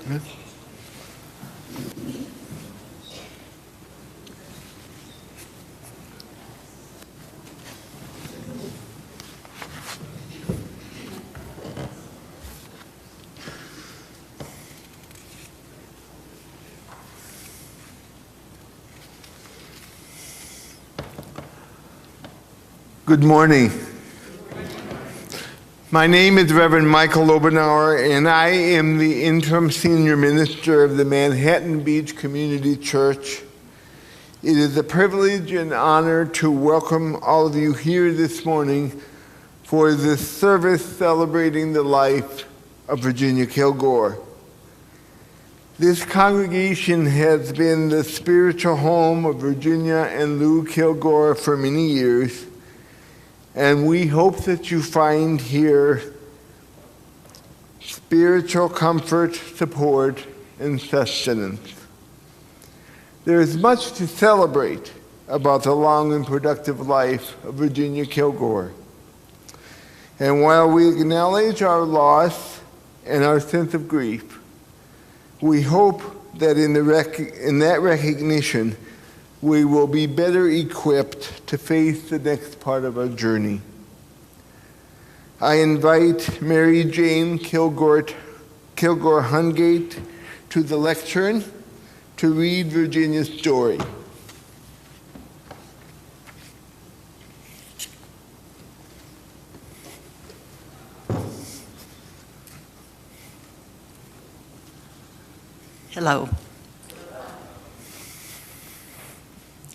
Good morning. My name is Reverend Michael Obenauer, and I am the interim senior minister of the Manhattan Beach Community Church. It is a privilege and honor to welcome all of you here this morning for this service celebrating the life of Virginia Kilgore. This congregation has been the spiritual home of Virginia and Lou Kilgore for many years. And we hope that you find here spiritual comfort, support, and sustenance. There is much to celebrate about the long and productive life of Virginia Kilgore. And while we acknowledge our loss and our sense of grief, we hope that in that recognition, we will be better equipped to face the next part of our journey. I invite Mary Jane Kilgore Hungate to the lectern to read Virginia's story. Hello.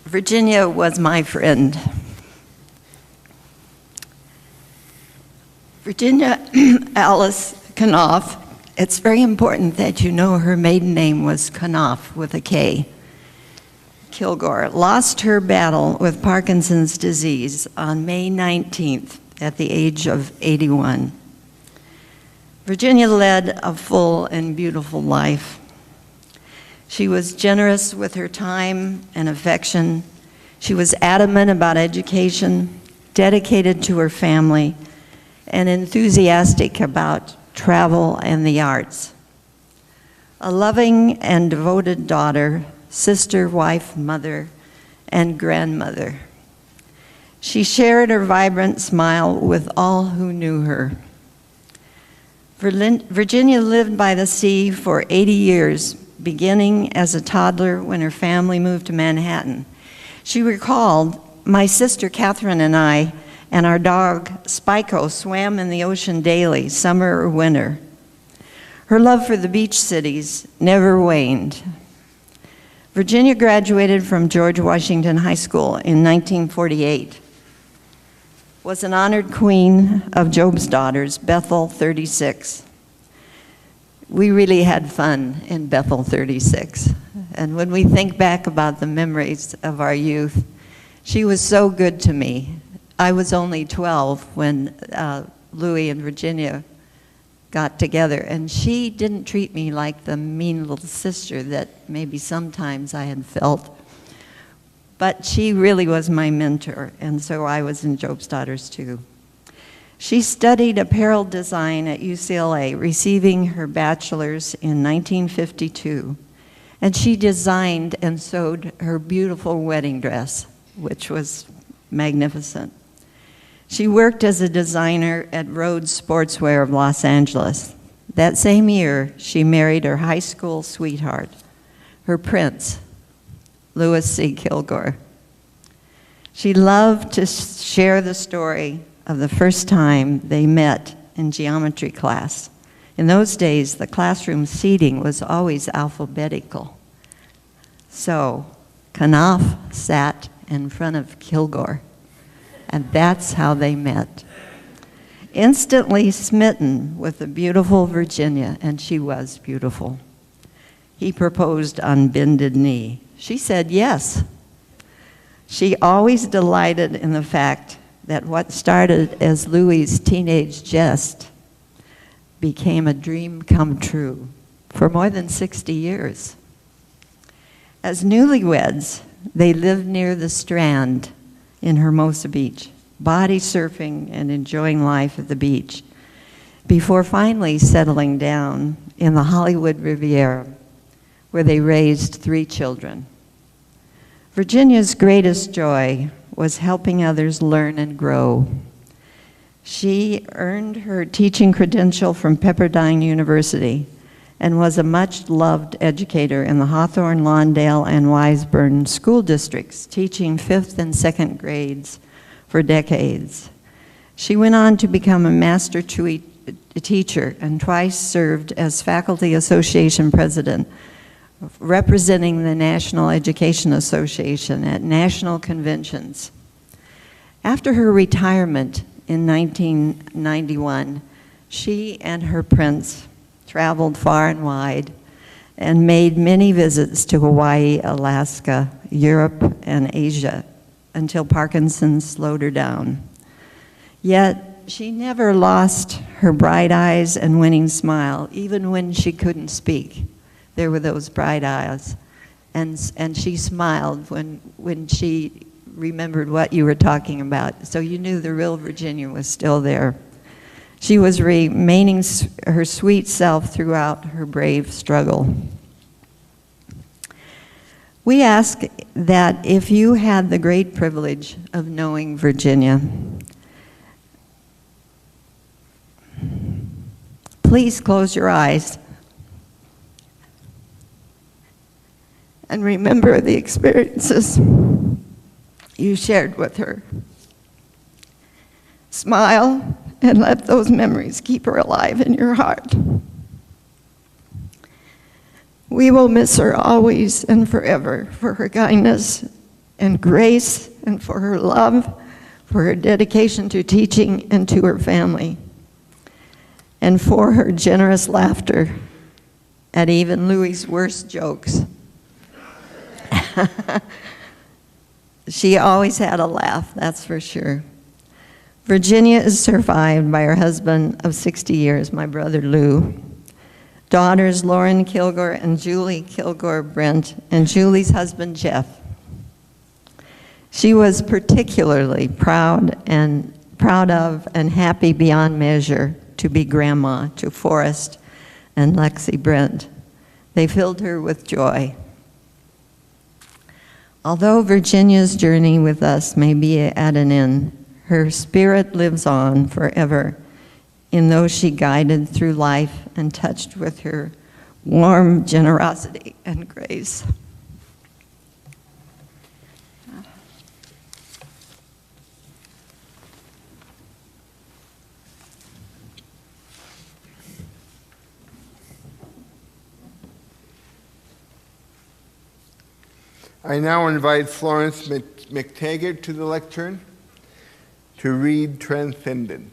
Virginia was my friend. Virginia Alice Knopf, it's very important that you know her maiden name was Knopf with a K. Kilgore lost her battle with Parkinson's disease on May 19th at the age of 81. Virginia led a full and beautiful life. She was generous with her time and affection. She was adamant about education, dedicated to her family, and enthusiastic about travel and the arts. A loving and devoted daughter, sister, wife, mother, and grandmother. She shared her vibrant smile with all who knew her. Virginia lived by the sea for 80 years, beginning as a toddler when her family moved to Manhattan. She recalled, "My sister Catherine and I and our dog Spiko swam in the ocean daily, summer or winter." Her love for the beach cities never waned. Virginia graduated from George Washington High School in 1948, was an honored queen of Job's daughters, Bethel 36. We really had fun in Bethel 36. And when we think back about the memories of our youth, she was so good to me. I was only 12 when Louie and Virginia got together, and she didn't treat me like the mean little sister that maybe sometimes I had felt. But she really was my mentor, and so I was in Job's Daughters too. She studied apparel design at UCLA, receiving her bachelor's in 1952. And she designed and sewed her beautiful wedding dress, which was magnificent. She worked as a designer at Rhodes Sportswear of Los Angeles. That same year, she married her high school sweetheart, her prince, Louis C. Kilgore. She loved to share the story of the first time they met in geometry class. In those days, the classroom seating was always alphabetical. So, Knopf sat in front of Kilgore, and that's how they met. Instantly smitten with the beautiful Virginia, and she was beautiful, he proposed on bended knee. She said yes. She always delighted in the fact that what started as Louie's teenage jest became a dream come true for more than 60 years. As newlyweds, they lived near the Strand in Hermosa Beach, body surfing and enjoying life at the beach. before finally settling down in the Hollywood Riviera, where they raised 3 children. Virginia's greatest joy was helping others learn and grow. She earned her teaching credential from Pepperdine University and was a much-loved educator in the Hawthorne, Lawndale, and Wiseburn school districts, teaching 5th and 2nd grades for decades. She went on to become a master teacher and twice served as Faculty Association president, representing the National Education Association at national conventions. After her retirement in 1991, she and her prince traveled far and wide and made many visits to Hawaii, Alaska, Europe, and Asia until Parkinson's slowed her down. Yet she never lost her bright eyes and winning smile, even when she couldn't speak. There were those bright eyes, and she smiled when she remembered what you were talking about, so you knew the real Virginia was still there. She was remaining her sweet self throughout her brave struggle. We ask that if you had the great privilege of knowing Virginia, please close your eyes and remember the experiences you shared with her. Smile and let those memories keep her alive in your heart. We will miss her always and forever for her kindness and grace and for her love, for her dedication to teaching and to her family, and for her generous laughter at even Louie's worst jokes. She always had a laugh, that's for sure. Virginia is survived by her husband of 60 years, my brother Lou, daughters Lauren Kilgore and Julie Kilgore Brent, and Julie's husband Jeff. She was particularly proud of and happy beyond measure to be grandma to Forrest and Lexi Brent. They filled her with joy. Although Virginia's journey with us may be at an end, her spirit lives on forever in those she guided through life and touched with her warm generosity and grace. I now invite Florence McTaggart to the lectern to read Transcendent.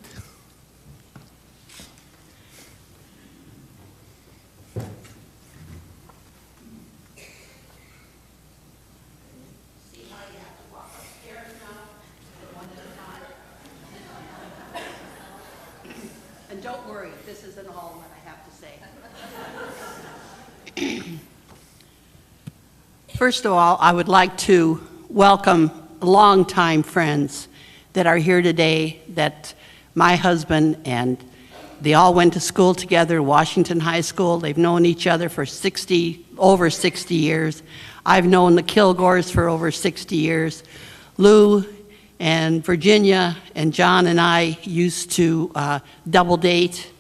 And don't worry, this isn't all what I have to say. First of all, I would like to welcome longtime friends that are here today, that my husband and they all went to school together, Washington High School. They've known each other for over 60 years. I've known the Kilgores for over 60 years. Lou and Virginia and John and I used to double date.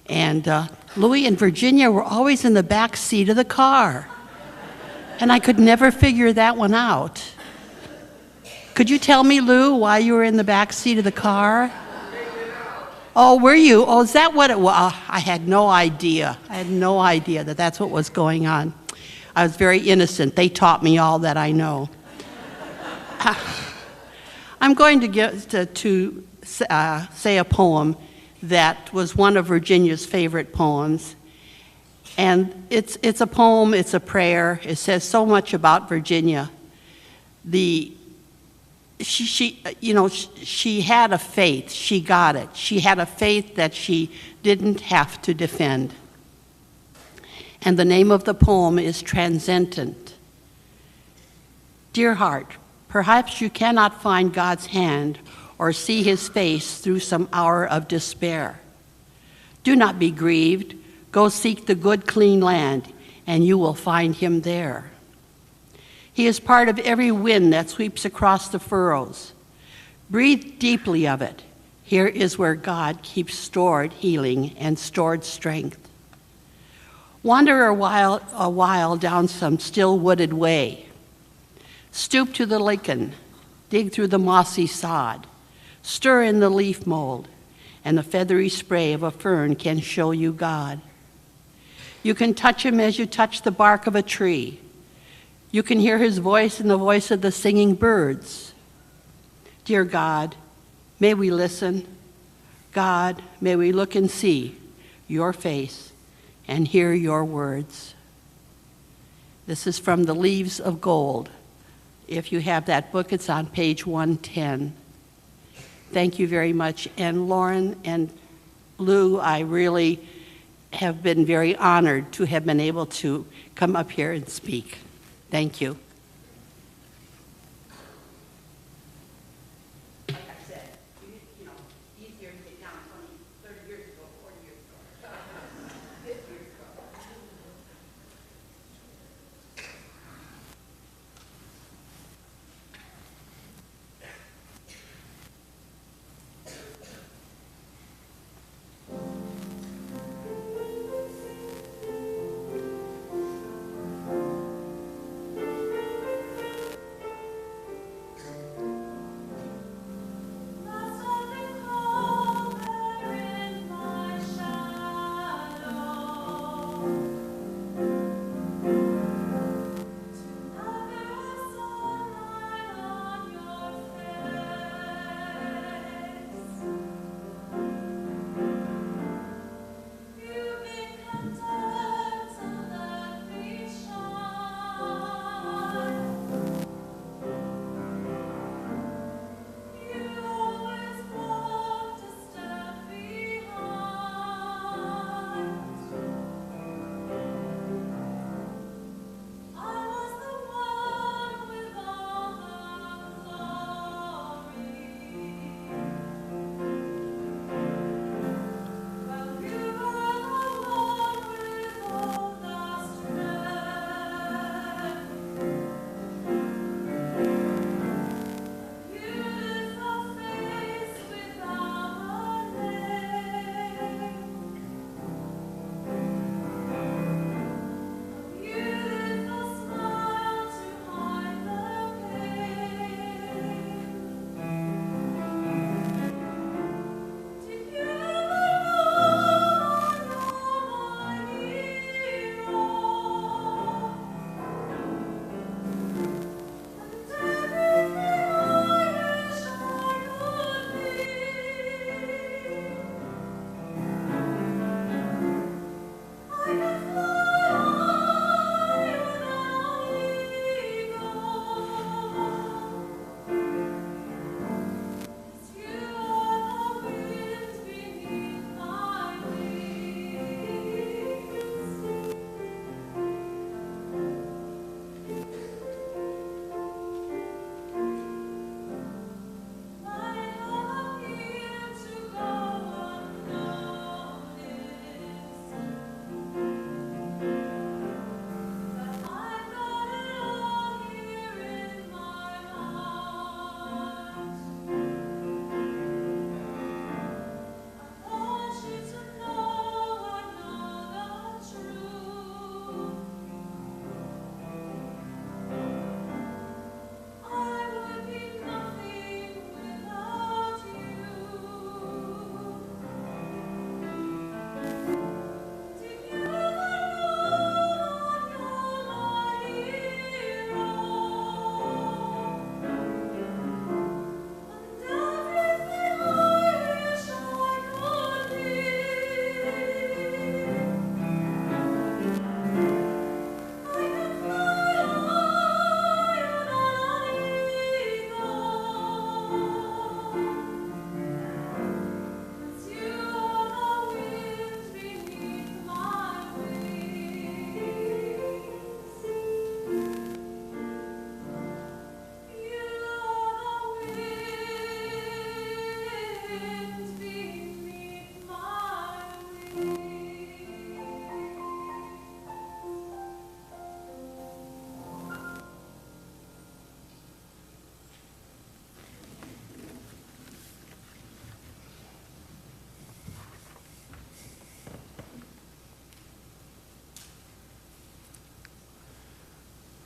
And Louie and Virginia were always in the back seat of the car. And I could never figure that one out. Could you tell me, Lou, why you were in the back seat of the car? Oh, were you? Oh, is that what it was? I had no idea. I had no idea that that's what was going on. I was very innocent. They taught me all that I know. I'm going to say a poem that was one of Virginia's favorite poems. And it's a poem, it's a prayer. It says so much about Virginia. She had a faith, she got it. She had a faith that she didn't have to defend. And the name of the poem is Transcendent. Dear heart, perhaps you cannot find God's hand or see his face through some hour of despair. Do not be grieved. Go seek the good, clean land, and you will find him there. He is part of every wind that sweeps across the furrows. Breathe deeply of it. Here is where God keeps stored healing and stored strength. Wander a while down some still wooded way. Stoop to the lichen, dig through the mossy sod, stir in the leaf mold, and the feathery spray of a fern can show you God. You can touch him as you touch the bark of a tree. You can hear his voice in the voice of the singing birds. Dear God, may we listen. God, may we look and see your face and hear your words. This is from The Leaves of Gold. If you have that book, it's on page 110. Thank you very much. And Lauren and Lou, I really have been very honored to have been able to come up here and speak. Thank you. Like I said, you know, easier to get down 20, 30 years ago, 40 years ago, 50 years ago.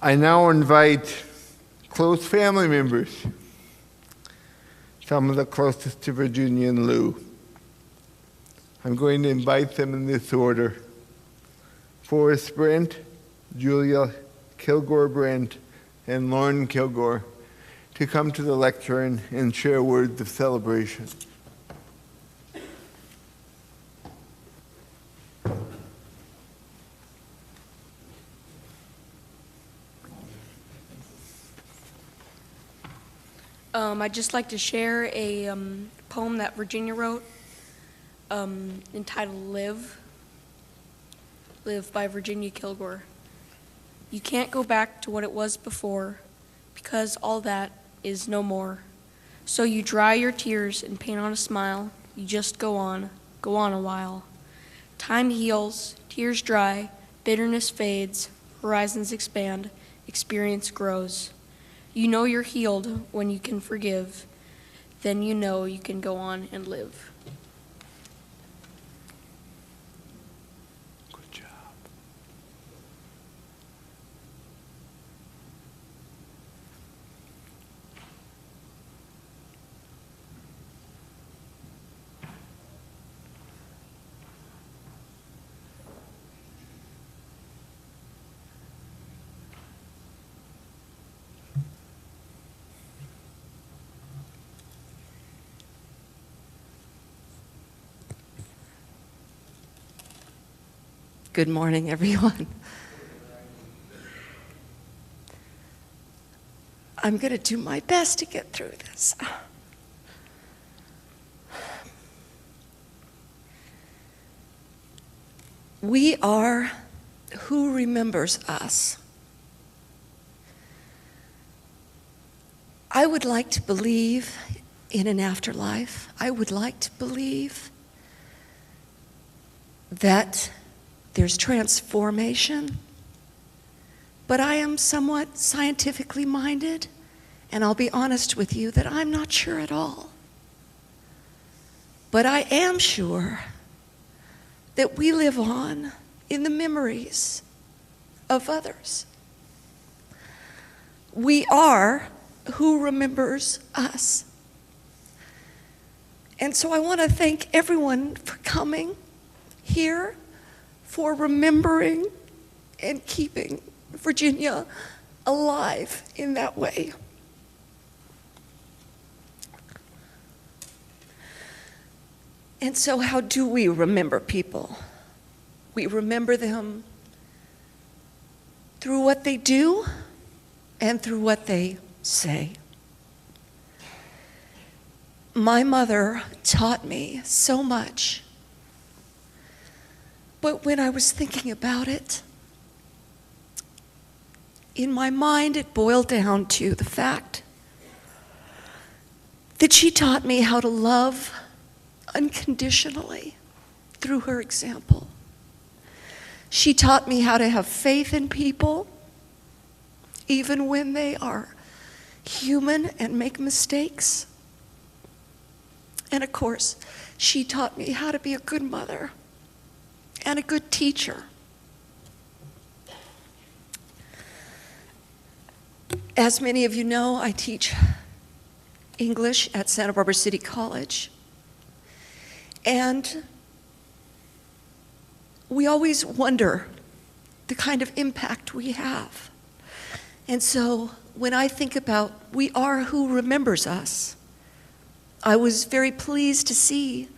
I now invite close family members, some of the closest to Virginia and Lou. I'm going to invite them in this order: Forrest Brent, Julia Kilgore Brent, and Lauren Kilgore, to come to the lectern and share words of celebration. I'd just like to share a poem that Virginia wrote entitled Live. Live by Virginia Kilgore. You can't go back to what it was before, because all that is no more. So you dry your tears and paint on a smile. You just go on a while. Time heals, tears dry, bitterness fades, horizons expand, experience grows. You know you're healed when you can forgive. Then you know you can go on and live. Good job. Good morning, everyone. I'm going to do my best to get through this. We are who remembers us. I would like to believe in an afterlife. I would like to believe that there's transformation, but I am somewhat scientifically minded, and I'll be honest with you that I'm not sure at all. But I am sure that we live on in the memories of others. We are who remembers us. And so I want to thank everyone for coming here, for remembering and keeping Virginia alive in that way. And so how do we remember people? We remember them through what they do and through what they say. My mother taught me so much. But when I was thinking about it, in my mind it boiled down to the fact that she taught me how to love unconditionally through her example. She taught me how to have faith in people, even when they are human and make mistakes. And of course, she taught me how to be a good mother and a good teacher. As many of you know, I teach English at Santa Barbara City College. And we always wonder the kind of impact we have. And so when I think about we are who remembers us, I was very pleased to see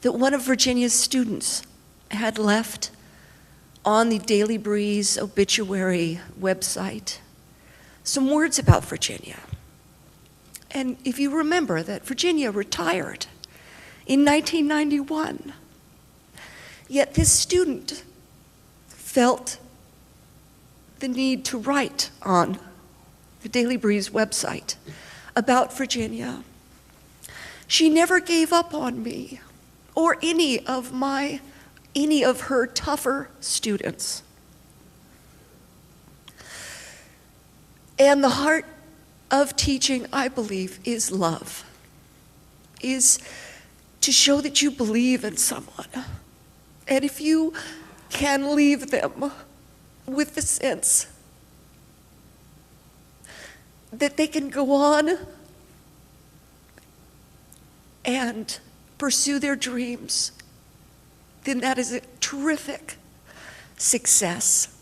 that one of Virginia's students had left on the Daily Breeze obituary website some words about Virginia. And if you remember that Virginia retired in 1991, yet this student felt the need to write on the Daily Breeze website about Virginia. She never gave up on me or any of her tougher students. And the heart of teaching, I believe, is love, is to show that you believe in someone. And if you can leave them with the sense that they can go on and pursue their dreams, then that is a terrific success.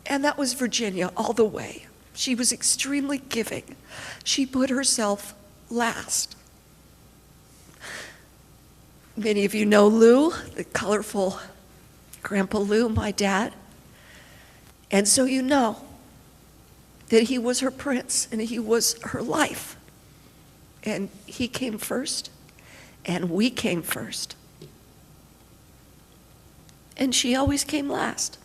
And that was Virginia all the way. She was extremely giving. She put herself last. Many of you know Lou, the colorful Grandpa Lou, my dad. And so you know that he was her prince and he was her life. And he came first, and we came first. And she always came last.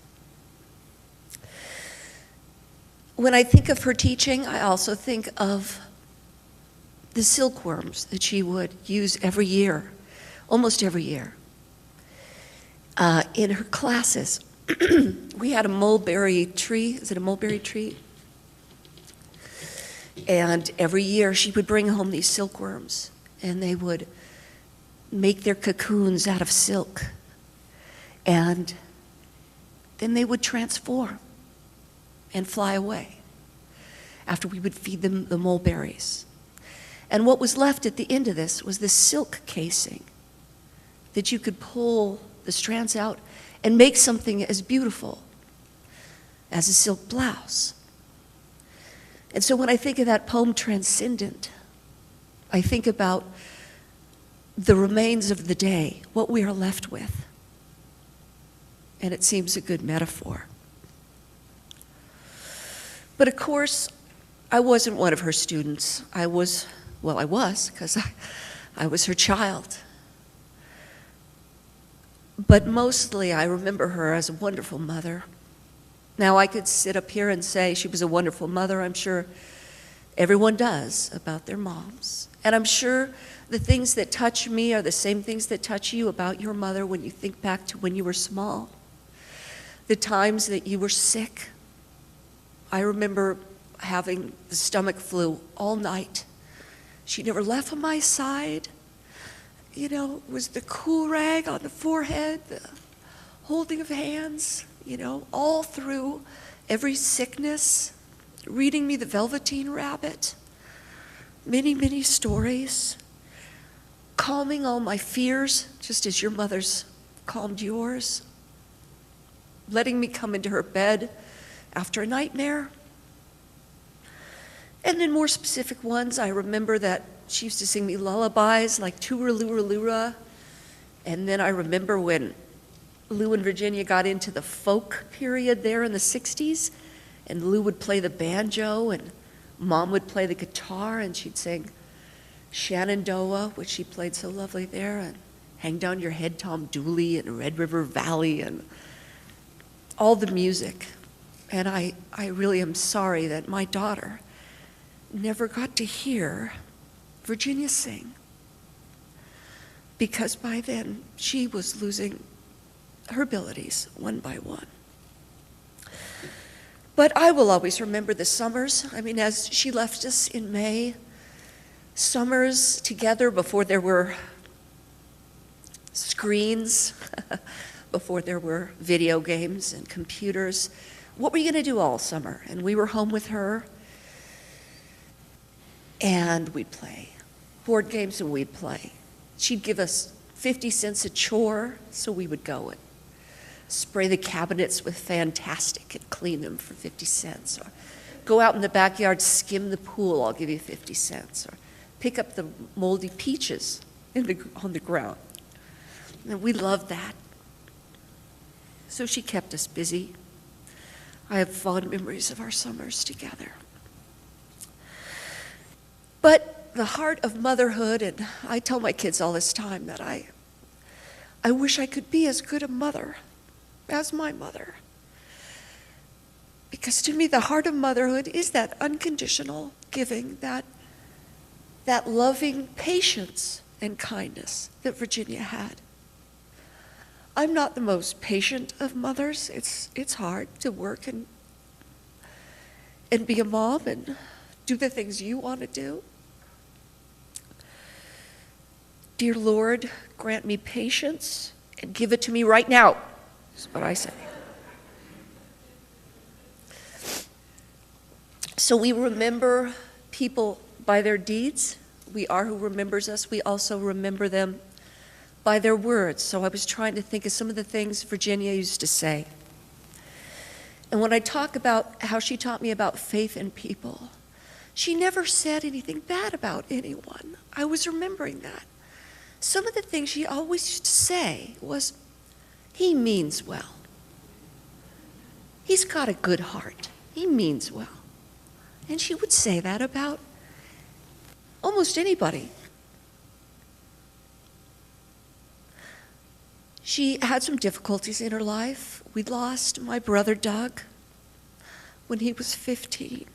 When I think of her teaching, I also think of the silkworms that she would use every year, almost every year, in her classes. We had a mulberry tree. Is it a mulberry tree? And every year she would bring home these silkworms, and they would make their cocoons out of silk. And then they would transform and fly away after we would feed them the mulberries. And what was left at the end of this was this silk casing that you could pull the strands out and make something as beautiful as a silk blouse. And so when I think of that poem, Transcendent, I think about the remains of the day, what we are left with. And it seems a good metaphor. But of course, I wasn't one of her students. I was, because I was her child. But mostly I remember her as a wonderful mother. Now I could sit up here and say she was a wonderful mother. I'm sure everyone does about their moms. And I'm sure the things that touch me are the same things that touch you about your mother when you think back to when you were small. The times that you were sick. I remember having the stomach flu all night. She never left on my side. You know, it was the cool rag on the forehead, the holding of hands, you know, all through every sickness, reading me the Velveteen Rabbit, many, many stories, calming all my fears, just as your mother's calmed yours, letting me come into her bed after a nightmare. And in more specific ones, I remember that she used to sing me lullabies like Tooraloo-Lura. And then I remember when Lou and Virginia got into the folk period there in the 60s, and Lou would play the banjo and Mom would play the guitar, and she'd sing Shenandoah, which she played so lovely there, and Hang Down Your Head, Tom Dooley, and Red River Valley, and all the music. And I really am sorry that my daughter never got to hear Virginia sing, because by then she was losing her abilities one by one. But I will always remember the summers. I mean, as she left us in May, summers together before there were screens, before there were video games and computers. What were you going to do all summer? And we were home with her, and we'd play board games, and we'd play. She'd give us 50 cents a chore, so we would go and spray the cabinets with Fantastic and clean them for 50 cents. Or go out in the backyard, skim the pool, I'll give you 50 cents. Or pick up the moldy peaches on the ground. And we loved that. So she kept us busy. I have fond memories of our summers together. But the heart of motherhood, and I tell my kids all this time that I wish I could be as good a mother as my mother. Because to me, the heart of motherhood is that unconditional giving, that loving patience and kindness that Virginia had. I'm not the most patient of mothers. It's hard to work and be a mom and do the things you want to do. Dear Lord, grant me patience and give it to me right now, is what I say. So we remember people by their deeds. We are who remembers us. We also remember them by their words. So I was trying to think of some of the things Virginia used to say. And when I talk about how she taught me about faith in people, she never said anything bad about anyone. I was remembering that. Some of the things she always used to say was, he means well. He's got a good heart. He means well. And she would say that about almost anybody. She had some difficulties in her life. We lost my brother Doug when he was 15.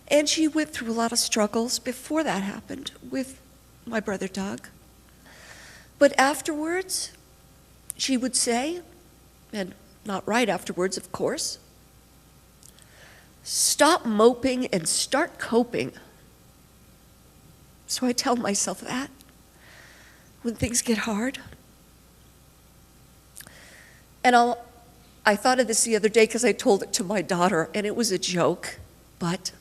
And she went through a lot of struggles before that happened with my brother Doug. But afterwards, she would say, and not right afterwards, of course, stop moping and start coping. So I tell myself that when things get hard. And I thought of this the other day because I told it to my daughter, and it was a joke, but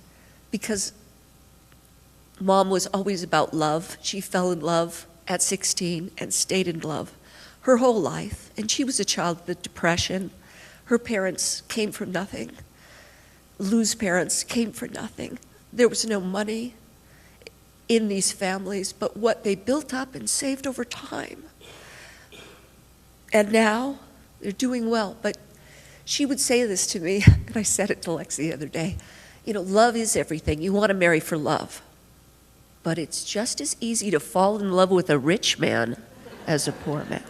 because Mom was always about love, she fell in love at 16 and stayed in love her whole life. And she was a child of the Depression. Her parents came from nothing. Lou's parents came from nothing. There was no money in these families, but what they built up and saved over time. And now they're doing well. But she would say this to me, and I said it to Lexi the other day, you know, love is everything. You want to marry for love. But it's just as easy to fall in love with a rich man as a poor man.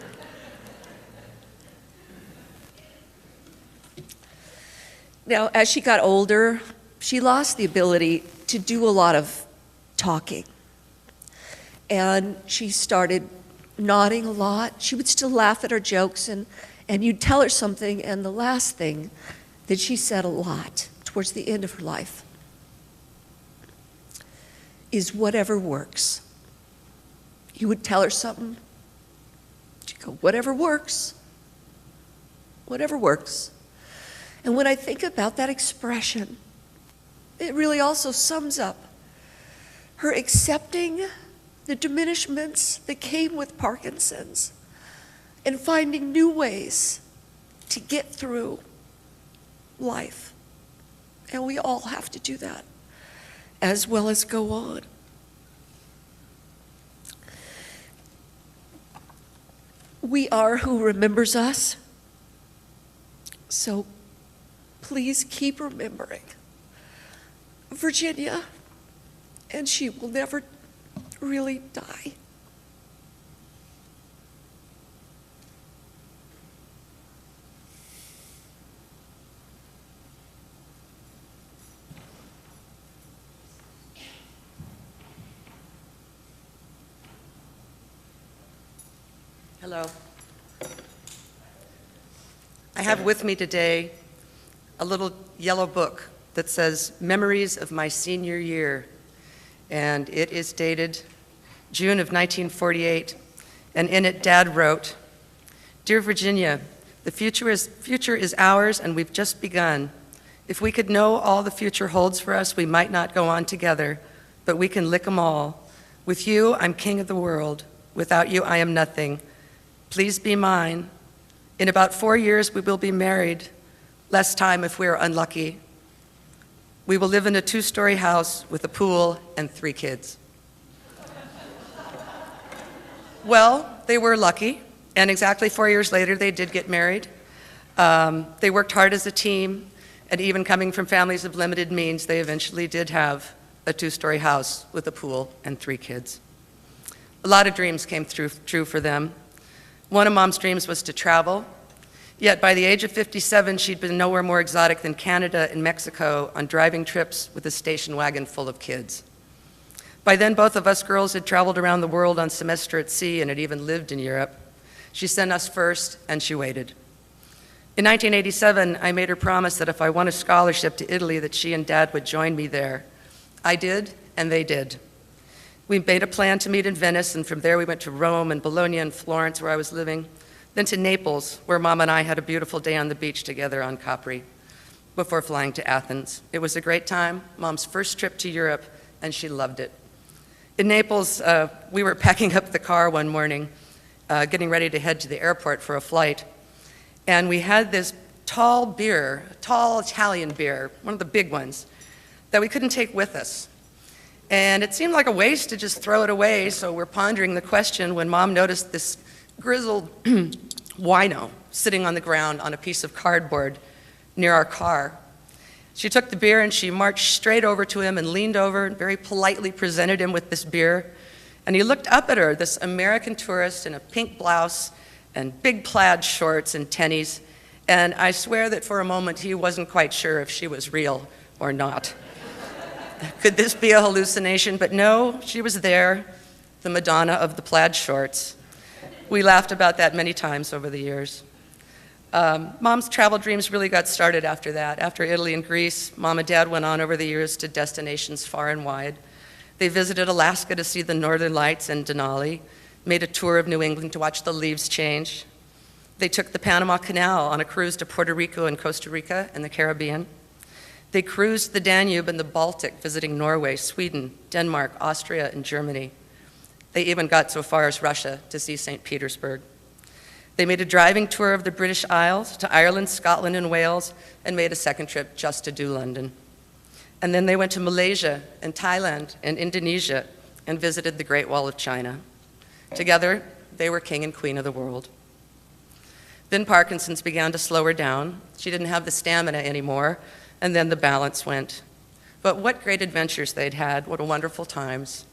Now, as she got older, she lost the ability to do a lot of talking. And she started nodding a lot. She would still laugh at her jokes, and you'd tell her something, and the last thing that she said a lot towards the end of her life is whatever works. You would tell her something, she'd go, whatever works, whatever works. And when I think about that expression, it really also sums up her accepting the diminishments that came with Parkinson's and finding new ways to get through life. And we all have to do that, as well as go on. We are who remembers us. So please keep remembering Virginia, and she will never really die. Hello. I have with me today a little yellow book that says Memories of My Senior Year, and it is dated June of 1948, and in it Dad wrote, "Dear Virginia, the future is ours and we've just begun. If we could know all the future holds for us, we might not go on together, but we can lick 'em all. With you, I'm king of the world. Without you, I am nothing. Please be mine. In about 4 years, we will be married, less time if we are unlucky. We will live in a 2-story house with a pool and 3 kids." Well, they were lucky, and exactly 4 years later, they did get married. They worked hard as a team, and even coming from families of limited means, they eventually did have a 2-story house with a pool and 3 kids. A lot of dreams came true for them. One of Mom's dreams was to travel, yet by the age of 57, she'd been nowhere more exotic than Canada and Mexico on driving trips with a station wagon full of kids. By then, both of us girls had traveled around the world on semester at sea and had even lived in Europe. She sent us first, and she waited. In 1987, I made her promise that if I won a scholarship to Italy, that she and Dad would join me there. I did, and they did. We made a plan to meet in Venice, and from there we went to Rome and Bologna and Florence, where I was living, then to Naples, where Mom and I had a beautiful day on the beach together on Capri. before flying to Athens. It was a great time, Mom's first trip to Europe, and she loved it. In Naples, we were packing up the car one morning, getting ready to head to the airport for a flight, and we had this tall Italian beer, one of the big ones, that we couldn't take with us. And it seemed like a waste to just throw it away, so we're pondering the question when Mom noticed this grizzled wino sitting on the ground on a piece of cardboard near our car. She took the beer and she marched straight over to him and leaned over and very politely presented him with this beer. And he looked up at her, this American tourist in a pink blouse and big plaid shorts and tennies, and I swear that for a moment he wasn't quite sure if she was real or not. Could this be a hallucination? But no, she was there, the Madonna of the plaid shorts. We laughed about that many times over the years. Mom's travel dreams really got started after that. After Italy and Greece, Mom and Dad went on over the years to destinations far and wide. They visited Alaska to see the Northern Lights and Denali, made a tour of New England to watch the leaves change. They took the Panama Canal on a cruise to Puerto Rico and Costa Rica and the Caribbean. They cruised the Danube and the Baltic, visiting Norway, Sweden, Denmark, Austria, and Germany. They even got so far as Russia to see St. Petersburg. They made a driving tour of the British Isles to Ireland, Scotland, and Wales, and made a second trip just to do London. And then they went to Malaysia and Thailand and Indonesia and visited the Great Wall of China. Together, they were king and queen of the world. Then Parkinson's began to slow her down. She didn't have the stamina anymore, and then the balance went. But what great adventures they'd had, what wonderful times.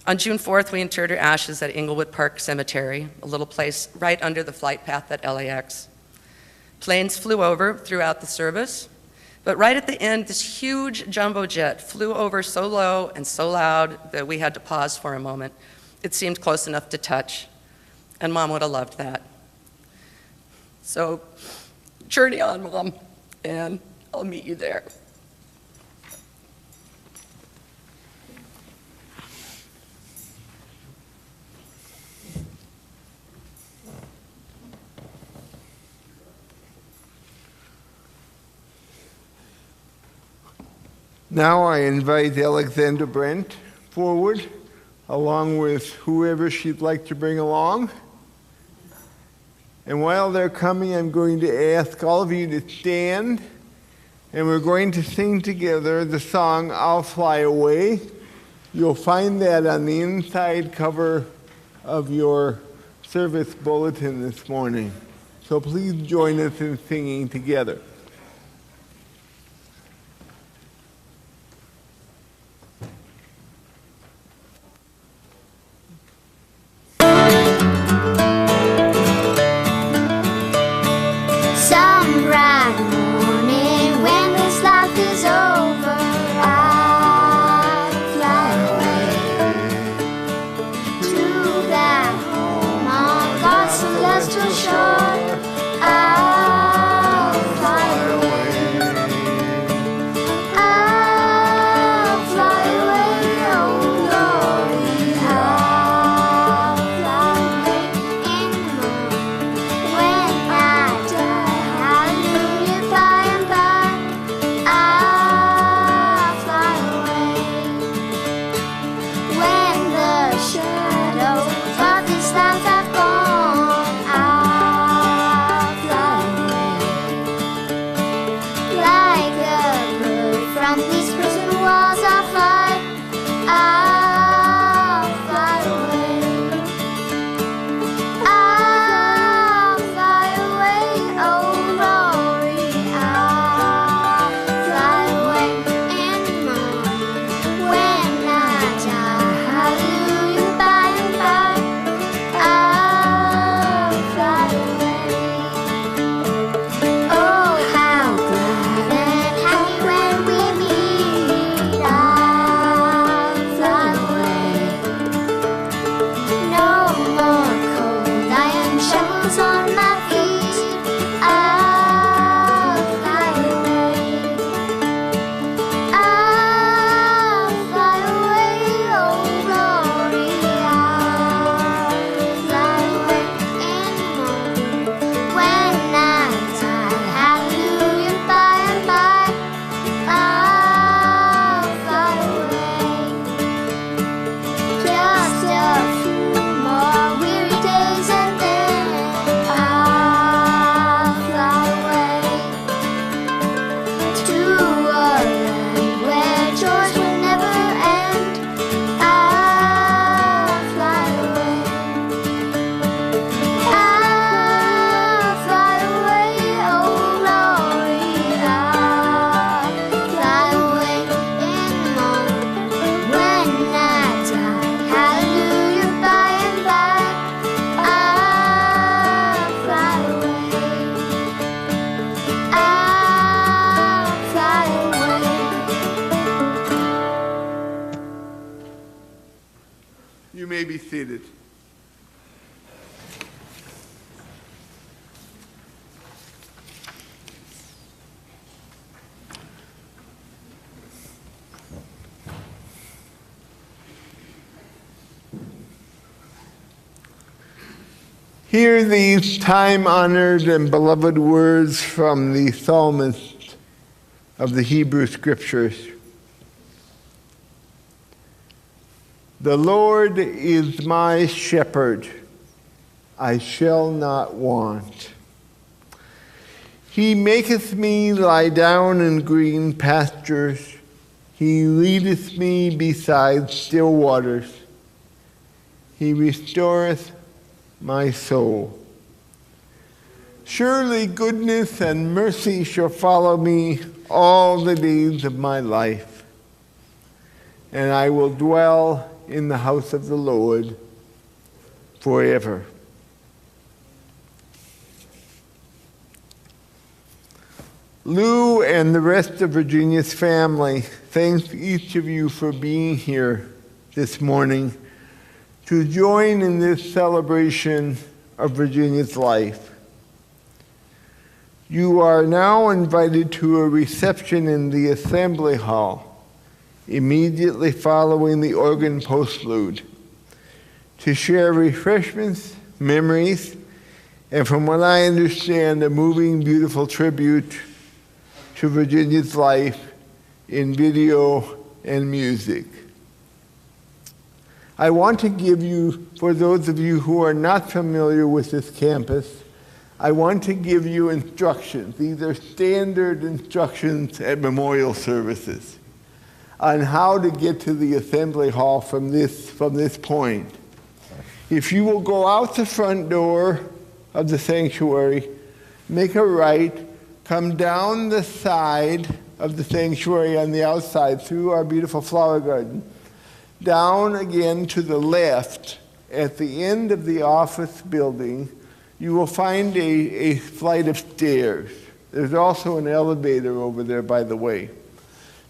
On June 4th, we interred her ashes at Inglewood Park Cemetery, a little place right under the flight path at LAX. Planes flew over throughout the service, but right at the end, this huge jumbo jet flew over so low and so loud that we had to pause for a moment. It seemed close enough to touch, and Mom would have loved that. So, journey on, Mom, and I'll meet you there. Now I invite Alexandra Brent forward, along with whoever she'd like to bring along. And while they're coming, I'm going to ask all of you to stand, and we're going to sing together the song, I'll Fly Away. You'll find that on the inside cover of your service bulletin this morning. So please join us in singing together. Shadows of this life have gone out. appreciate it. Hear these time-honored and beloved words from the psalmist of the Hebrew Scriptures. The Lord is my shepherd, I shall not want. He maketh me lie down in green pastures. He leadeth me beside still waters. He restoreth my soul. Surely goodness and mercy shall follow me all the days of my life, and I will dwell in the house of the Lord forever. Lou and the rest of Virginia's family, thank each of you for being here this morning to join in this celebration of Virginia's life. You are now invited to a reception in the Assembly Hall, immediately following the organ postlude, to share refreshments, memories, and from what I understand, a moving, beautiful tribute to Virginia's life in video and music. I want to give you, for those of you who are not familiar with this campus, I want to give you instructions. These are standard instructions at memorial services on how to get to the Assembly Hall from this point. If you will go out the front door of the sanctuary, make a right, come down the side of the sanctuary on the outside through our beautiful flower garden, down again to the left at the end of the office building, you will find a flight of stairs. There's also an elevator over there, by the way.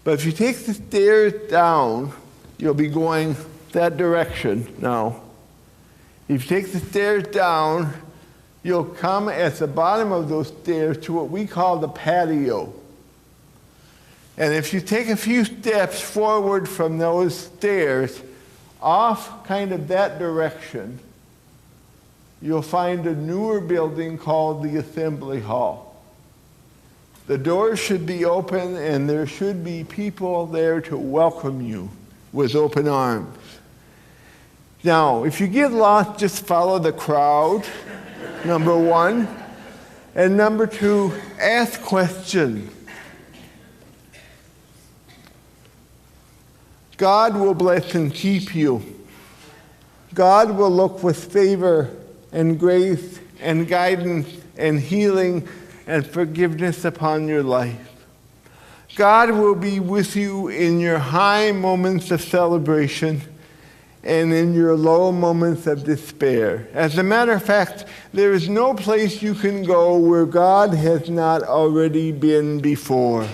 But if you take the stairs down, you'll be going that direction now. If you take the stairs down, you'll come at the bottom of those stairs to what we call the patio. And if you take a few steps forward from those stairs, off kind of that direction, you'll find a newer building called the Assembly Hall. The doors should be open and there should be people there to welcome you with open arms. Now, if you get lost, just follow the crowd, number one. And number two, ask questions. God will bless and keep you. God will look with favor and grace and guidance and healing and forgiveness upon your life. God will be with you in your high moments of celebration and in your low moments of despair. As a matter of fact, there is no place you can go where God has not already been before.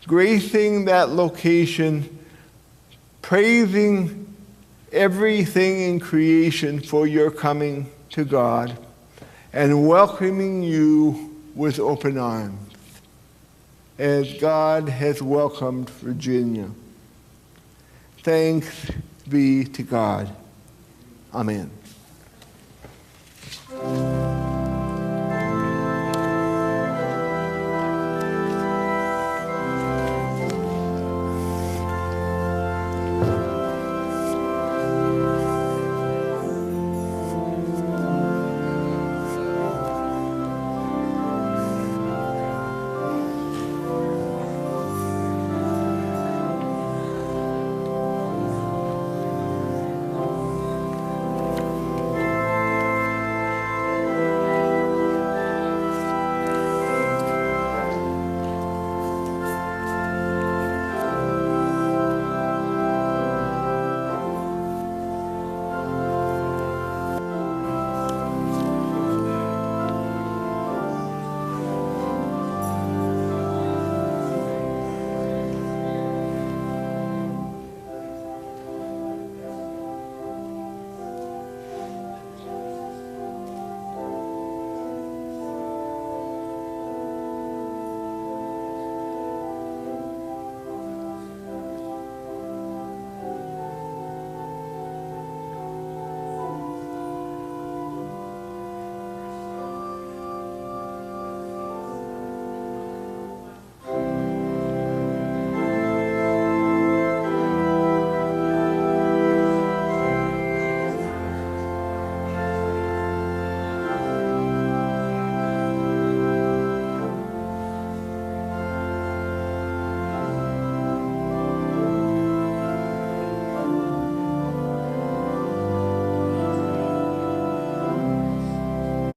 Gracing that location, praising everything in creation for your coming to God, and welcoming you with open arms, as God has welcomed Virginia. Thanks be to God. Amen.